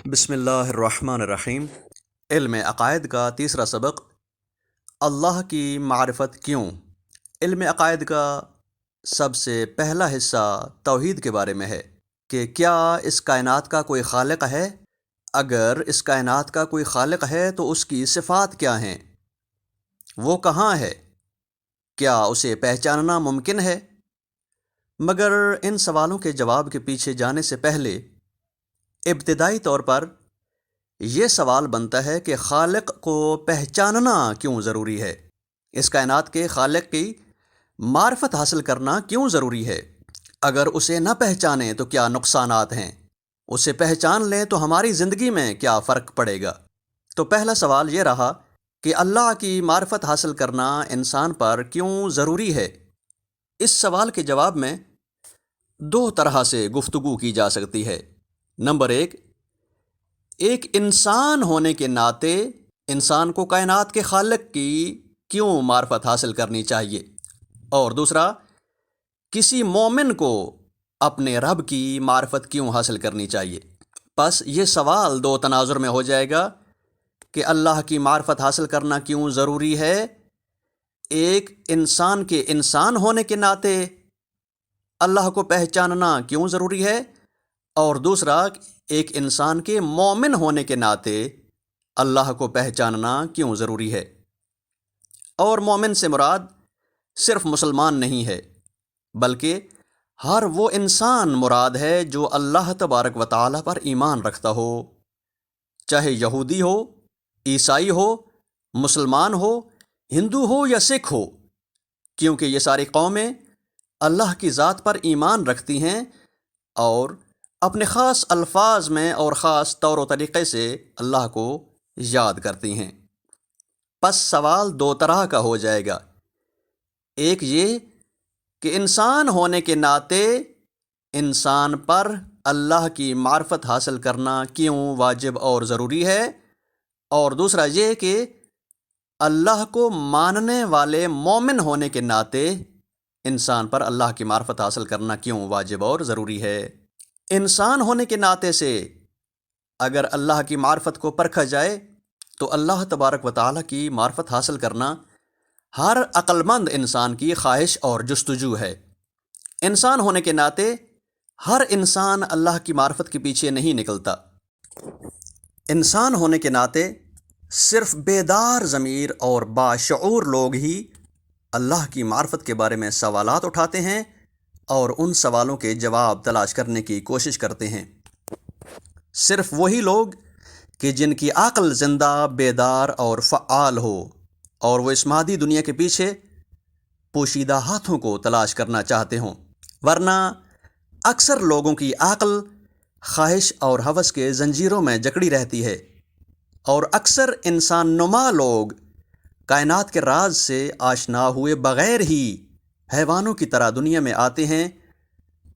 بسم اللہ الرحمن الرحیم۔ علم عقائد کا تیسرا سبق، اللہ کی معرفت کیوں۔ علم عقائد کا سب سے پہلا حصہ توحید کے بارے میں ہے کہ کیا اس کائنات کا کوئی خالق ہے؟ اگر اس کائنات کا کوئی خالق ہے تو اس کی صفات کیا ہیں؟ وہ کہاں ہے؟ کیا اسے پہچاننا ممکن ہے؟ مگر ان سوالوں کے جواب کے پیچھے جانے سے پہلے ابتدائی طور پر یہ سوال بنتا ہے کہ خالق کو پہچاننا کیوں ضروری ہے؟ اس کائنات کے خالق کی معرفت حاصل کرنا کیوں ضروری ہے؟ اگر اسے نہ پہچانیں تو کیا نقصانات ہیں؟ اسے پہچان لیں تو ہماری زندگی میں کیا فرق پڑے گا؟ تو پہلا سوال یہ رہا کہ اللہ کی معرفت حاصل کرنا انسان پر کیوں ضروری ہے؟ اس سوال کے جواب میں دو طرح سے گفتگو کی جا سکتی ہے۔ نمبر ایک انسان ہونے کے ناطے انسان کو کائنات کے خالق کی کیوں معرفت حاصل کرنی چاہیے، اور دوسرا کسی مومن کو اپنے رب کی معرفت کیوں حاصل کرنی چاہیے۔ پس یہ سوال دو تناظر میں ہو جائے گا کہ اللہ کی معرفت حاصل کرنا کیوں ضروری ہے، ایک انسان کے انسان ہونے کے ناطے اللہ کو پہچاننا کیوں ضروری ہے، اور دوسرا ایک انسان کے مومن ہونے کے ناطے اللہ کو پہچاننا کیوں ضروری ہے۔ اور مومن سے مراد صرف مسلمان نہیں ہے، بلکہ ہر وہ انسان مراد ہے جو اللہ تبارک و تعالیٰ پر ایمان رکھتا ہو، چاہے یہودی ہو، عیسائی ہو، مسلمان ہو، ہندو ہو یا سکھ ہو، کیونکہ یہ ساری قومیں اللہ کی ذات پر ایمان رکھتی ہیں اور اپنے خاص الفاظ میں اور خاص طور و طریقے سے اللہ کو یاد کرتی ہیں۔ پس سوال دو طرح کا ہو جائے گا، ایک یہ کہ انسان ہونے کے ناطے انسان پر اللہ کی معرفت حاصل کرنا کیوں واجب اور ضروری ہے، اور دوسرا یہ کہ اللہ کو ماننے والے مومن ہونے کے ناطے انسان پر اللہ کی معرفت حاصل کرنا کیوں واجب اور ضروری ہے۔ انسان ہونے کے ناطے سے اگر اللہ کی معرفت کو پرکھا جائے تو اللہ تبارک و تعالیٰ کی معرفت حاصل کرنا ہر عقل مند انسان کی خواہش اور جستجو ہے۔ انسان ہونے کے ناطے ہر انسان اللہ کی معرفت کے پیچھے نہیں نکلتا۔ انسان ہونے کے ناطے صرف بیدار ضمیر اور باشعور لوگ ہی اللہ کی معرفت کے بارے میں سوالات اٹھاتے ہیں اور ان سوالوں کے جواب تلاش کرنے کی کوشش کرتے ہیں۔ صرف وہی لوگ کہ جن کی عقل زندہ، بیدار اور فعال ہو، اور وہ اس مادی دنیا کے پیچھے پوشیدہ ہاتھوں کو تلاش کرنا چاہتے ہوں، ورنہ اکثر لوگوں کی عقل خواہش اور ہوس کے زنجیروں میں جکڑی رہتی ہے، اور اکثر انسان نما لوگ کائنات کے راز سے آشنا ہوئے بغیر ہی حیوانوں کی طرح دنیا میں آتے ہیں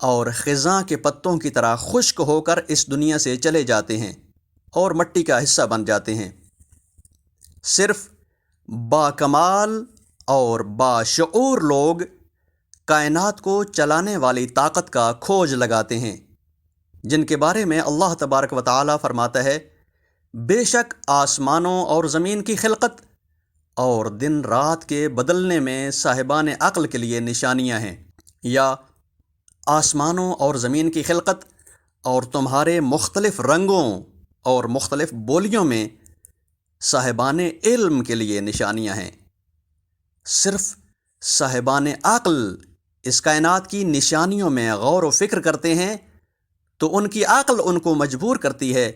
اور خزاں کے پتوں کی طرح خشک ہو کر اس دنیا سے چلے جاتے ہیں اور مٹی کا حصہ بن جاتے ہیں۔ صرف باکمال اور باشعور لوگ کائنات کو چلانے والی طاقت کا کھوج لگاتے ہیں، جن کے بارے میں اللہ تبارک و تعالیٰ فرماتا ہے، بے شک آسمانوں اور زمین کی خلقت اور دن رات کے بدلنے میں صاحبان عقل کے لیے نشانیاں ہیں، یا آسمانوں اور زمین کی خلقت اور تمہارے مختلف رنگوں اور مختلف بولیوں میں صاحبان علم کے لیے نشانیاں ہیں۔ صرف صاحبان عقل اس کائنات کی نشانیوں میں غور و فکر کرتے ہیں تو ان کی عقل ان کو مجبور کرتی ہے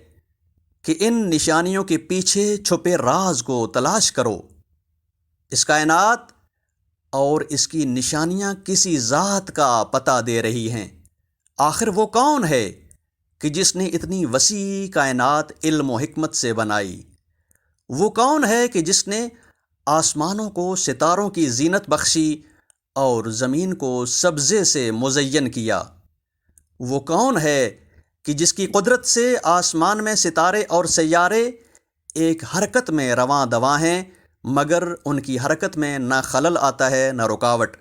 کہ ان نشانیوں کے پیچھے چھپے راز کو تلاش کرو۔ اس کائنات اور اس کی نشانیاں کسی ذات کا پتہ دے رہی ہیں۔ آخر وہ کون ہے کہ جس نے اتنی وسیع کائنات علم و حکمت سے بنائی؟ وہ کون ہے کہ جس نے آسمانوں کو ستاروں کی زینت بخشی اور زمین کو سبزے سے مزین کیا؟ وہ کون ہے کہ جس کی قدرت سے آسمان میں ستارے اور سیارے ایک حرکت میں رواں دواں ہیں، مگر ان کی حرکت میں نہ خلل آتا ہے نہ رکاوٹ؟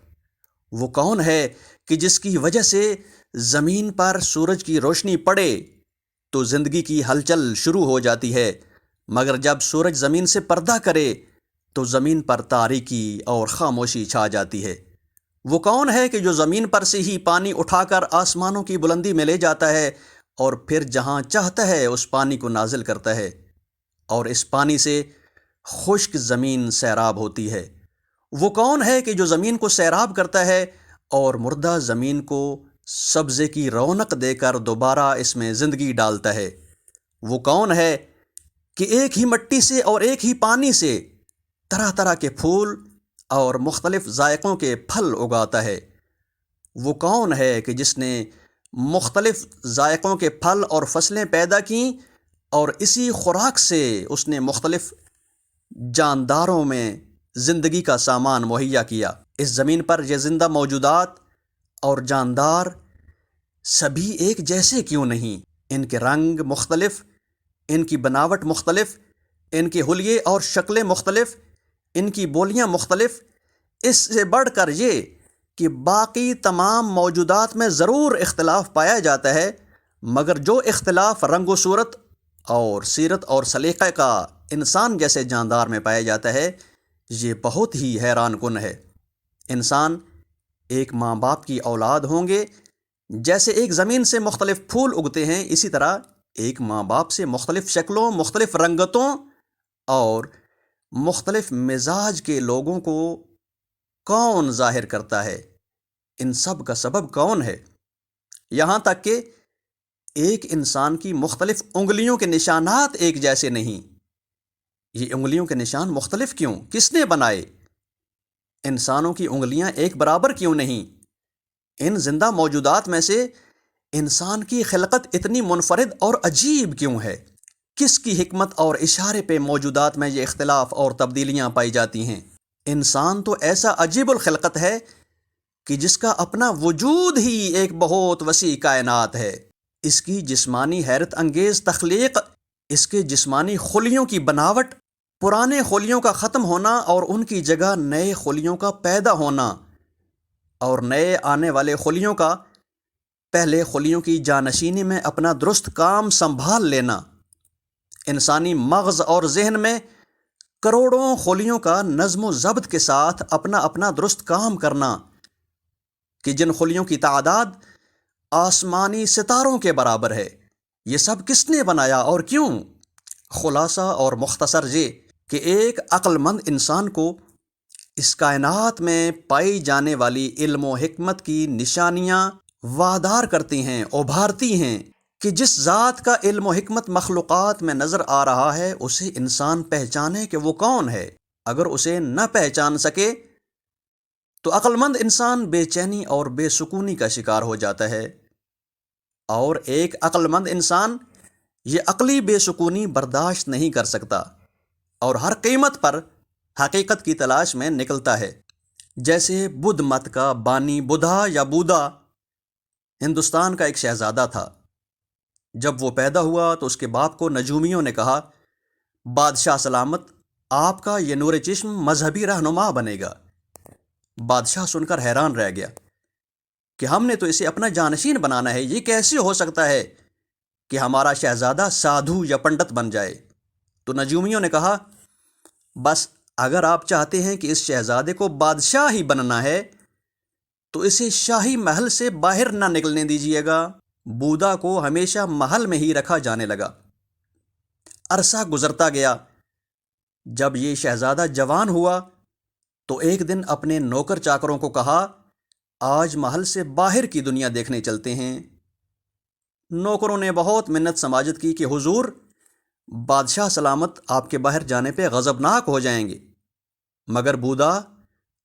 وہ کون ہے کہ جس کی وجہ سے زمین پر سورج کی روشنی پڑے تو زندگی کی ہلچل شروع ہو جاتی ہے، مگر جب سورج زمین سے پردہ کرے تو زمین پر تاریکی اور خاموشی چھا جاتی ہے۔ وہ کون ہے کہ جو زمین پر سے ہی پانی اٹھا کر آسمانوں کی بلندی میں لے جاتا ہے اور پھر جہاں چاہتا ہے اس پانی کو نازل کرتا ہے، اور اس پانی سے خشک زمین سیراب ہوتی ہے؟ وہ کون ہے کہ جو زمین کو سیراب کرتا ہے اور مردہ زمین کو سبزے کی رونق دے کر دوبارہ اس میں زندگی ڈالتا ہے؟ وہ کون ہے کہ ایک ہی مٹی سے اور ایک ہی پانی سے طرح طرح کے پھول اور مختلف ذائقوں کے پھل اگاتا ہے؟ وہ کون ہے کہ جس نے مختلف ذائقوں کے پھل اور فصلیں پیدا کیں اور اسی خوراک سے اس نے مختلف جانداروں میں زندگی کا سامان مہیا کیا؟ اس زمین پر یہ زندہ موجودات اور جاندار سبھی ایک جیسے کیوں نہیں؟ ان کے رنگ مختلف، ان کی بناوٹ مختلف، ان کے حلیے اور شکلیں مختلف، ان کی بولیاں مختلف، اس سے بڑھ کر یہ کہ باقی تمام موجودات میں ضرور اختلاف پایا جاتا ہے، مگر جو اختلاف رنگ و صورت اور سیرت اور سلیقہ کا انسان جیسے جاندار میں پایا جاتا ہے، یہ بہت ہی حیران کن ہے۔ انسان ایک ماں باپ کی اولاد ہوں گے۔ جیسے ایک زمین سے مختلف پھول اگتے ہیں، اسی طرح ایک ماں باپ سے مختلف شکلوں، مختلف رنگتوں اور مختلف مزاج کے لوگوں کو کون ظاہر کرتا ہے؟ ان سب کا سبب کون ہے؟ یہاں تک کہ ایک انسان کی مختلف انگلیوں کے نشانات ایک جیسے نہیں۔ یہ انگلیوں کے نشان مختلف کیوں؟ کس نے بنائے؟ انسانوں کی انگلیاں ایک برابر کیوں نہیں؟ ان زندہ موجودات میں سے انسان کی خلقت اتنی منفرد اور عجیب کیوں ہے؟ کس کی حکمت اور اشارے پہ موجودات میں یہ اختلاف اور تبدیلیاں پائی جاتی ہیں؟ انسان تو ایسا عجیب الخلقت ہے کہ جس کا اپنا وجود ہی ایک بہت وسیع کائنات ہے۔ اس کی جسمانی حیرت انگیز تخلیق، اس کے جسمانی خلیوں کی بناوٹ، پرانے خلیوں کا ختم ہونا اور ان کی جگہ نئے خلیوں کا پیدا ہونا، اور نئے آنے والے خلیوں کا پہلے خلیوں کی جانشینی میں اپنا درست کام سنبھال لینا، انسانی مغز اور ذہن میں کروڑوں خلیوں کا نظم و ضبط کے ساتھ اپنا اپنا درست کام کرنا، کہ جن خلیوں کی تعداد آسمانی ستاروں کے برابر ہے۔ یہ سب کس نے بنایا اور کیوں؟ خلاصہ اور مختصر یہ کہ ایک عقل مند انسان کو اس کائنات میں پائی جانے والی علم و حکمت کی نشانیاں وادار کرتی ہیں، ابھارتی ہیں، کہ جس ذات کا علم و حکمت مخلوقات میں نظر آ رہا ہے اسے انسان پہچانے کہ وہ کون ہے۔ اگر اسے نہ پہچان سکے تو عقل مند انسان بے چینی اور بے سکونی کا شکار ہو جاتا ہے، اور ایک عقل مند انسان یہ عقلی بے سکونی برداشت نہیں کر سکتا اور ہر قیمت پر حقیقت کی تلاش میں نکلتا ہے۔ جیسے بدھ مت کا بانی بدھا یا بودا ہندوستان کا ایک شہزادہ تھا۔ جب وہ پیدا ہوا تو اس کے باپ کو نجومیوں نے کہا، بادشاہ سلامت، آپ کا یہ نور چشم مذہبی رہنما بنے گا۔ بادشاہ سن کر حیران رہ گیا کہ ہم نے تو اسے اپنا جانشین بنانا ہے، یہ کیسے ہو سکتا ہے کہ ہمارا شہزادہ سادھو یا پنڈت بن جائے؟ تو نجومیوں نے کہا، بس اگر آپ چاہتے ہیں کہ اس شہزادے کو بادشاہ ہی بننا ہے تو اسے شاہی محل سے باہر نہ نکلنے دیجیے گا۔ بودا کو ہمیشہ محل میں ہی رکھا جانے لگا۔ عرصہ گزرتا گیا۔ جب یہ شہزادہ جوان ہوا تو ایک دن اپنے نوکر چاکروں کو کہا، آج محل سے باہر کی دنیا دیکھنے چلتے ہیں۔ نوکروں نے بہت منت سماجت کی کہ حضور، بادشاہ سلامت آپ کے باہر جانے پہ غضبناک ہو جائیں گے، مگر بودا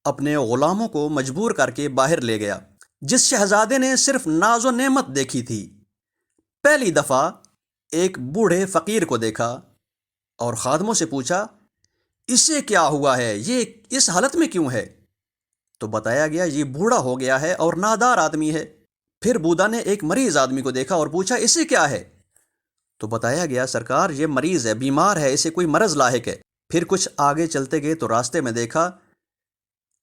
اپنے غلاموں کو مجبور کر کے باہر لے گیا۔ جس شہزادے نے صرف ناز و نعمت دیکھی تھی، پہلی دفعہ ایک بوڑھے فقیر کو دیکھا اور خادموں سے پوچھا، اسے کیا ہوا ہے، یہ اس حالت میں کیوں ہے؟ تو بتایا گیا یہ بوڑھا ہو گیا ہے اور نادار آدمی ہے۔ پھر بودا نے ایک مریض آدمی کو دیکھا اور پوچھا، اسے کیا ہے؟ تو بتایا گیا سرکار یہ مریض ہے، بیمار ہے، اسے کوئی مرض لاحق ہے۔ پھر کچھ آگے چلتے گئے تو راستے میں دیکھا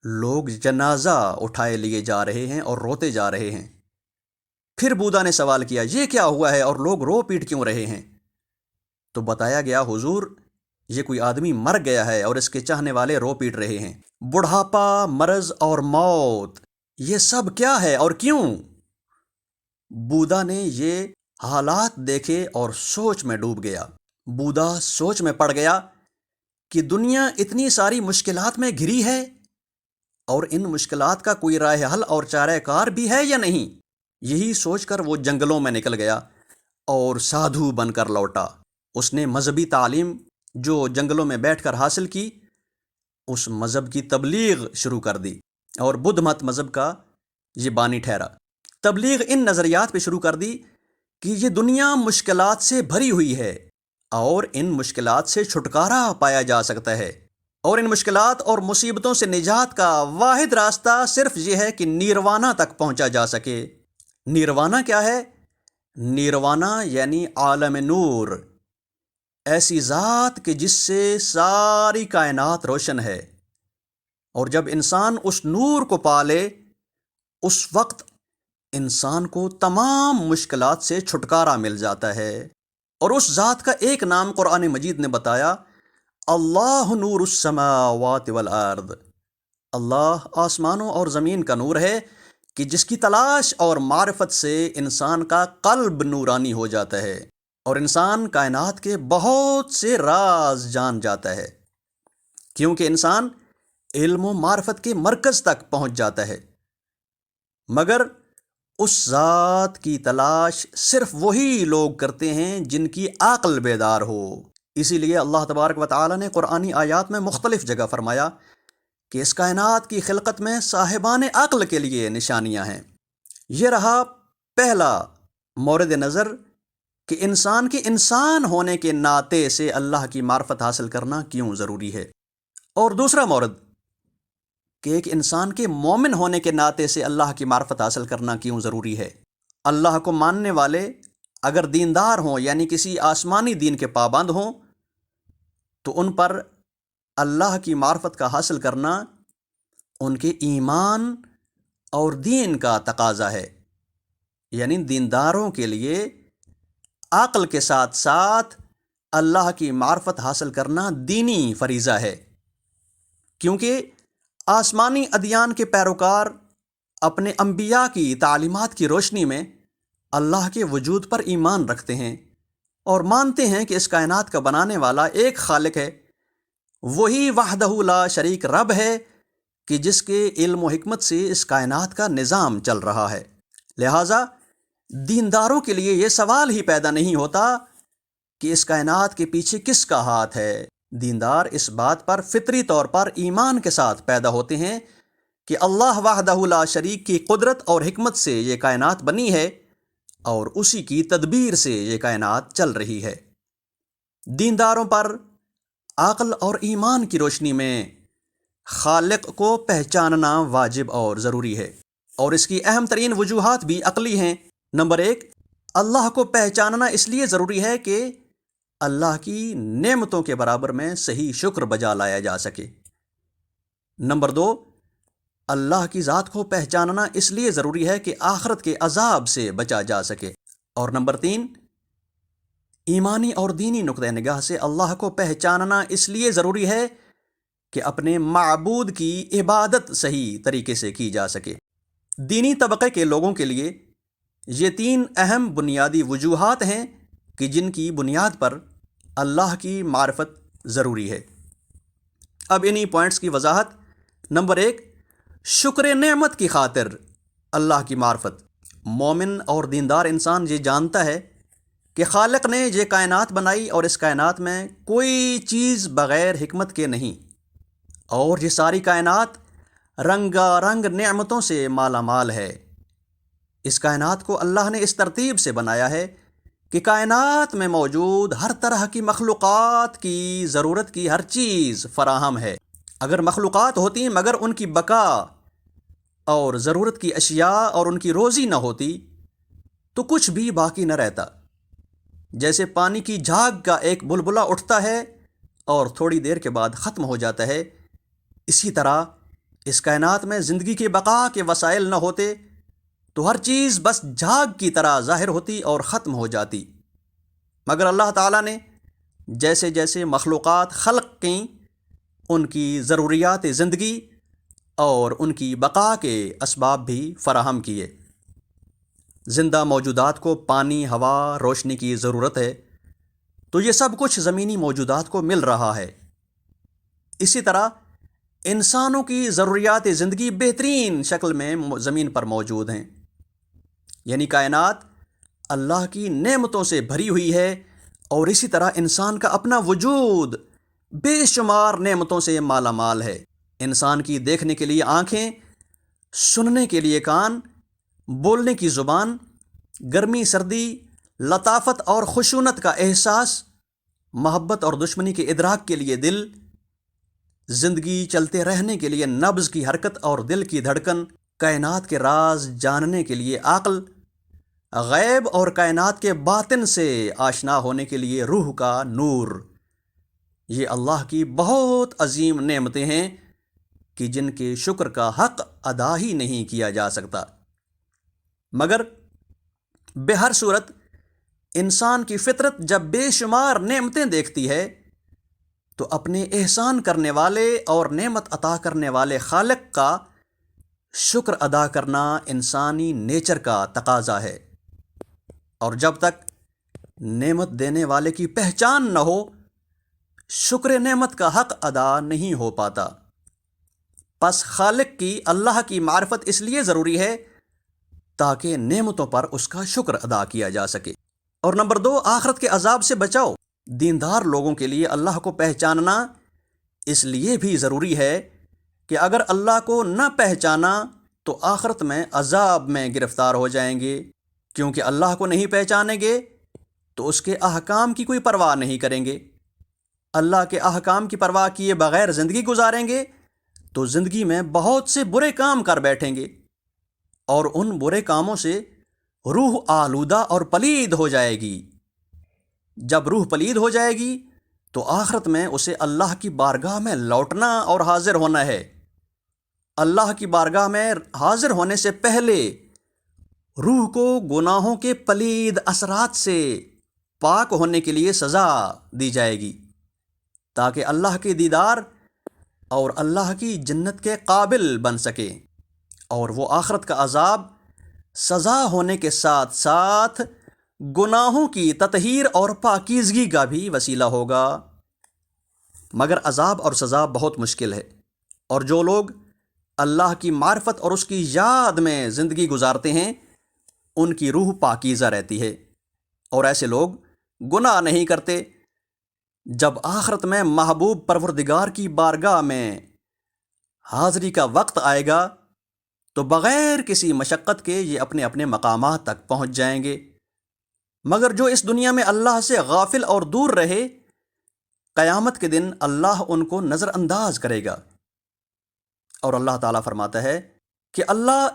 لوگ جنازہ اٹھائے لیے جا رہے ہیں اور روتے جا رہے ہیں۔ پھر بودا نے سوال کیا یہ کیا ہوا ہے اور لوگ رو پیٹ کیوں رہے ہیں؟ تو بتایا گیا حضور یہ کوئی آدمی مر گیا ہے اور اس کے چاہنے والے رو پیٹ رہے ہیں۔ بڑھاپا، مرض اور موت، یہ سب کیا ہے اور کیوں؟ بودا نے یہ حالات دیکھے اور سوچ میں ڈوب گیا۔ بودا سوچ میں پڑ گیا کہ دنیا اتنی ساری مشکلات میں گھری ہے اور ان مشکلات کا کوئی راہ حل اور چارہ کار بھی ہے یا نہیں۔ یہی سوچ کر وہ جنگلوں میں نکل گیا اور سادھو بن کر لوٹا۔ اس نے مذہبی تعلیم جو جنگلوں میں بیٹھ کر حاصل کی، اس مذہب کی تبلیغ شروع کر دی اور بدھ مت مذہب کا یہ بانی ٹھہرا۔ تبلیغ ان نظریات پہ شروع کر دی کہ یہ دنیا مشکلات سے بھری ہوئی ہے اور ان مشکلات سے چھٹکارا پایا جا سکتا ہے، اور ان مشکلات اور مصیبتوں سے نجات کا واحد راستہ صرف یہ ہے کہ نیروانا تک پہنچا جا سکے۔ نیروانا کیا ہے؟ نیروانا یعنی عالم نور، ایسی ذات کہ جس سے ساری کائنات روشن ہے، اور جب انسان اس نور کو پالے اس وقت انسان کو تمام مشکلات سے چھٹکارا مل جاتا ہے۔ اور اس ذات کا ایک نام قرآن مجید نے بتایا، اللہ نور السماوات والارض، اللہ آسمانوں اور زمین کا نور ہے کہ جس کی تلاش اور معرفت سے انسان کا قلب نورانی ہو جاتا ہے اور انسان کائنات کے بہت سے راز جان جاتا ہے، کیونکہ انسان علم و معرفت کے مرکز تک پہنچ جاتا ہے۔ مگر اس ذات کی تلاش صرف وہی لوگ کرتے ہیں جن کی عقل بیدار ہو۔ اسی لیے اللہ تبارک و تعالی نے قرآنی آیات میں مختلف جگہ فرمایا کہ اس کائنات کی خلقت میں صاحبان عقل کے لیے نشانیاں ہیں۔ یہ رہا پہلا مورد نظر کہ انسان کے انسان ہونے کے ناطے سے اللہ کی معرفت حاصل کرنا کیوں ضروری ہے، اور دوسرا مورد کہ ایک انسان کے مومن ہونے کے ناطے سے اللہ کی معرفت حاصل کرنا کیوں ضروری ہے۔ اللہ کو ماننے والے اگر دیندار ہوں، یعنی کسی آسمانی دین کے پابند ہوں، تو ان پر اللہ کی معرفت کا حاصل کرنا ان کے ایمان اور دین کا تقاضا ہے۔ یعنی دینداروں کے لیے عقل کے ساتھ ساتھ اللہ کی معرفت حاصل کرنا دینی فریضہ ہے، کیونکہ آسمانی ادیان کے پیروکار اپنے انبیاء کی تعلیمات کی روشنی میں اللہ کے وجود پر ایمان رکھتے ہیں اور مانتے ہیں کہ اس کائنات کا بنانے والا ایک خالق ہے، وہی وحدہ لا شریک رب ہے کہ جس کے علم و حکمت سے اس کائنات کا نظام چل رہا ہے۔ لہٰذا دینداروں کے لیے یہ سوال ہی پیدا نہیں ہوتا کہ اس کائنات کے پیچھے کس کا ہاتھ ہے۔ دیندار اس بات پر فطری طور پر ایمان کے ساتھ پیدا ہوتے ہیں کہ اللہ وحدہ لا شریک کی قدرت اور حکمت سے یہ کائنات بنی ہے اور اسی کی تدبیر سے یہ کائنات چل رہی ہے۔ دینداروں پر عقل اور ایمان کی روشنی میں خالق کو پہچاننا واجب اور ضروری ہے، اور اس کی اہم ترین وجوہات بھی عقلی ہیں۔ نمبر 1، اللہ کو پہچاننا اس لیے ضروری ہے کہ اللہ کی نعمتوں کے برابر میں صحیح شکر بجا لایا جا سکے۔ نمبر 2، اللہ کی ذات کو پہچاننا اس لیے ضروری ہے کہ آخرت کے عذاب سے بچا جا سکے۔ اور نمبر 3، ایمانی اور دینی نقطہ نگاہ سے اللہ کو پہچاننا اس لیے ضروری ہے کہ اپنے معبود کی عبادت صحیح طریقے سے کی جا سکے۔ دینی طبقے کے لوگوں کے لیے یہ 3 اہم بنیادی وجوہات ہیں کہ جن کی بنیاد پر اللہ کی معرفت ضروری ہے۔ اب انہی پوائنٹس کی وضاحت۔ نمبر 1، شکر نعمت کی خاطر اللہ کی معرفت۔ مومن اور دیندار انسان یہ جانتا ہے کہ خالق نے یہ کائنات بنائی اور اس کائنات میں کوئی چیز بغیر حکمت کے نہیں، اور یہ ساری کائنات رنگا رنگ نعمتوں سے مالا مال ہے۔ اس کائنات کو اللہ نے اس ترتیب سے بنایا ہے کہ کائنات میں موجود ہر طرح کی مخلوقات کی ضرورت کی ہر چیز فراہم ہے۔ اگر مخلوقات ہوتی مگر ان کی بقا اور ضرورت کی اشیاء اور ان کی روزی نہ ہوتی تو کچھ بھی باقی نہ رہتا۔ جیسے پانی کی جھاگ کا ایک بلبلا اٹھتا ہے اور تھوڑی دیر کے بعد ختم ہو جاتا ہے، اسی طرح اس کائنات میں زندگی کی بقا کے وسائل نہ ہوتے تو ہر چیز بس جھاگ کی طرح ظاہر ہوتی اور ختم ہو جاتی، مگر اللہ تعالیٰ نے جیسے جیسے مخلوقات خلق کیں، ان کی ضروریات زندگی اور ان کی بقا کے اسباب بھی فراہم کیے۔ زندہ موجودات کو پانی، ہوا، روشنی کی ضرورت ہے، تو یہ سب کچھ زمینی موجودات کو مل رہا ہے۔ اسی طرح انسانوں کی ضروریات زندگی بہترین شکل میں زمین پر موجود ہیں، یعنی کائنات اللہ کی نعمتوں سے بھری ہوئی ہے، اور اسی طرح انسان کا اپنا وجود بے شمار نعمتوں سے مالا مال ہے۔ انسان کی دیکھنے کے لیے آنکھیں، سننے کے لیے کان، بولنے کی زبان، گرمی سردی، لطافت اور خشونت کا احساس، محبت اور دشمنی کے ادراک کے لیے دل، زندگی چلتے رہنے کے لیے نبض کی حرکت اور دل کی دھڑکن، کائنات کے راز جاننے کے لیے عقل، غیب اور کائنات کے باطن سے آشنا ہونے کے لیے روح کا نور۔ یہ اللہ کی بہت عظیم نعمتیں ہیں کہ جن کے شکر کا حق ادا ہی نہیں کیا جا سکتا۔ مگر بہر صورت انسان کی فطرت جب بے شمار نعمتیں دیکھتی ہے تو اپنے احسان کرنے والے اور نعمت عطا کرنے والے خالق کا شکر ادا کرنا انسانی نیچر کا تقاضا ہے، اور جب تک نعمت دینے والے کی پہچان نہ ہو، شکر نعمت کا حق ادا نہیں ہو پاتا۔ پس خالق کی، اللہ کی معرفت اس لیے ضروری ہے تاکہ نعمتوں پر اس کا شکر ادا کیا جا سکے۔ اور نمبر 2، آخرت کے عذاب سے بچاؤ۔ دیندار لوگوں کے لیے اللہ کو پہچاننا اس لیے بھی ضروری ہے کہ اگر اللہ کو نہ پہچانا تو آخرت میں عذاب میں گرفتار ہو جائیں گے، کیونکہ اللہ کو نہیں پہچانیں گے تو اس کے احکام کی کوئی پرواہ نہیں کریں گے۔ اللہ کے احکام کی پرواہ کیے بغیر زندگی گزاریں گے تو زندگی میں بہت سے برے کام کر بیٹھیں گے، اور ان برے کاموں سے روح آلودہ اور پلید ہو جائے گی۔ جب روح پلید ہو جائے گی تو آخرت میں اسے اللہ کی بارگاہ میں لوٹنا اور حاضر ہونا ہے۔ اللہ کی بارگاہ میں حاضر ہونے سے پہلے روح کو گناہوں کے پلید اثرات سے پاک ہونے کے لیے سزا دی جائے گی، تاکہ اللہ کے دیدار اور اللہ کی جنت کے قابل بن سکے، اور وہ آخرت کا عذاب سزا ہونے کے ساتھ ساتھ گناہوں کی تطہیر اور پاکیزگی کا بھی وسیلہ ہوگا۔ مگر عذاب اور سزا بہت مشکل ہے، اور جو لوگ اللہ کی معرفت اور اس کی یاد میں زندگی گزارتے ہیں ان کی روح پاکیزہ رہتی ہے، اور ایسے لوگ گناہ نہیں کرتے۔ جب آخرت میں محبوب پروردگار کی بارگاہ میں حاضری کا وقت آئے گا تو بغیر کسی مشقت کے یہ اپنے اپنے مقامات تک پہنچ جائیں گے۔ مگر جو اس دنیا میں اللہ سے غافل اور دور رہے، قیامت کے دن اللہ ان کو نظر انداز کرے گا، اور اللہ تعالیٰ فرماتا ہے کہ اللہ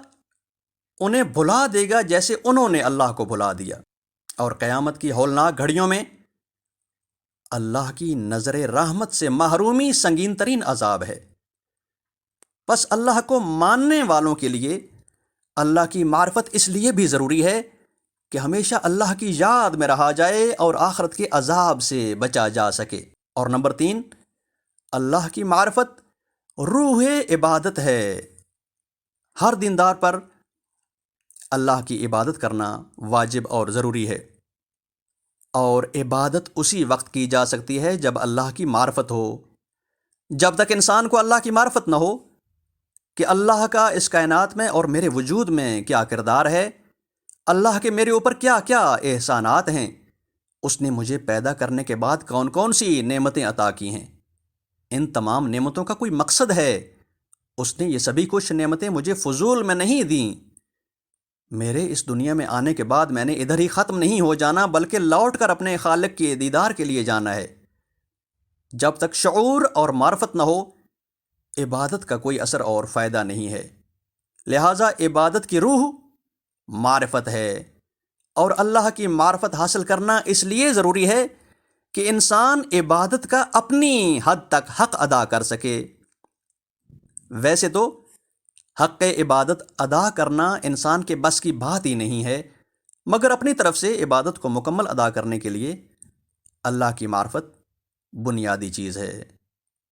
انہیں بھلا دے گا جیسے انہوں نے اللہ کو بھلا دیا، اور قیامت کی ہولناک گھڑیوں میں اللہ کی نظر رحمت سے محرومی سنگین ترین عذاب ہے۔ پس اللہ کو ماننے والوں کے لیے اللہ کی معرفت اس لیے بھی ضروری ہے کہ ہمیشہ اللہ کی یاد میں رہا جائے اور آخرت کے عذاب سے بچا جا سکے۔ اور نمبر 3، اللہ کی معرفت روح عبادت ہے۔ ہر دیندار پر اللہ کی عبادت کرنا واجب اور ضروری ہے، اور عبادت اسی وقت کی جا سکتی ہے جب اللہ کی معرفت ہو۔ جب تک انسان کو اللہ کی معرفت نہ ہو کہ اللہ کا اس کائنات میں اور میرے وجود میں کیا کردار ہے، اللہ کے میرے اوپر کیا کیا احسانات ہیں، اس نے مجھے پیدا کرنے کے بعد کون کون سی نعمتیں عطا کی ہیں، ان تمام نعمتوں کا کوئی مقصد ہے، اس نے یہ سبھی کچھ نعمتیں مجھے فضول میں نہیں دیں، میرے اس دنیا میں آنے کے بعد میں نے ادھر ہی ختم نہیں ہو جانا بلکہ لوٹ کر اپنے خالق کے دیدار کے لیے جانا ہے۔ جب تک شعور اور معرفت نہ ہو، عبادت کا کوئی اثر اور فائدہ نہیں ہے۔ لہٰذا عبادت کی روح معرفت ہے، اور اللہ کی معرفت حاصل کرنا اس لیے ضروری ہے کہ انسان عبادت کا اپنی حد تک حق ادا کر سکے۔ ویسے تو حق عبادت ادا کرنا انسان کے بس کی بات ہی نہیں ہے، مگر اپنی طرف سے عبادت کو مکمل ادا کرنے کے لیے اللہ کی معرفت بنیادی چیز ہے۔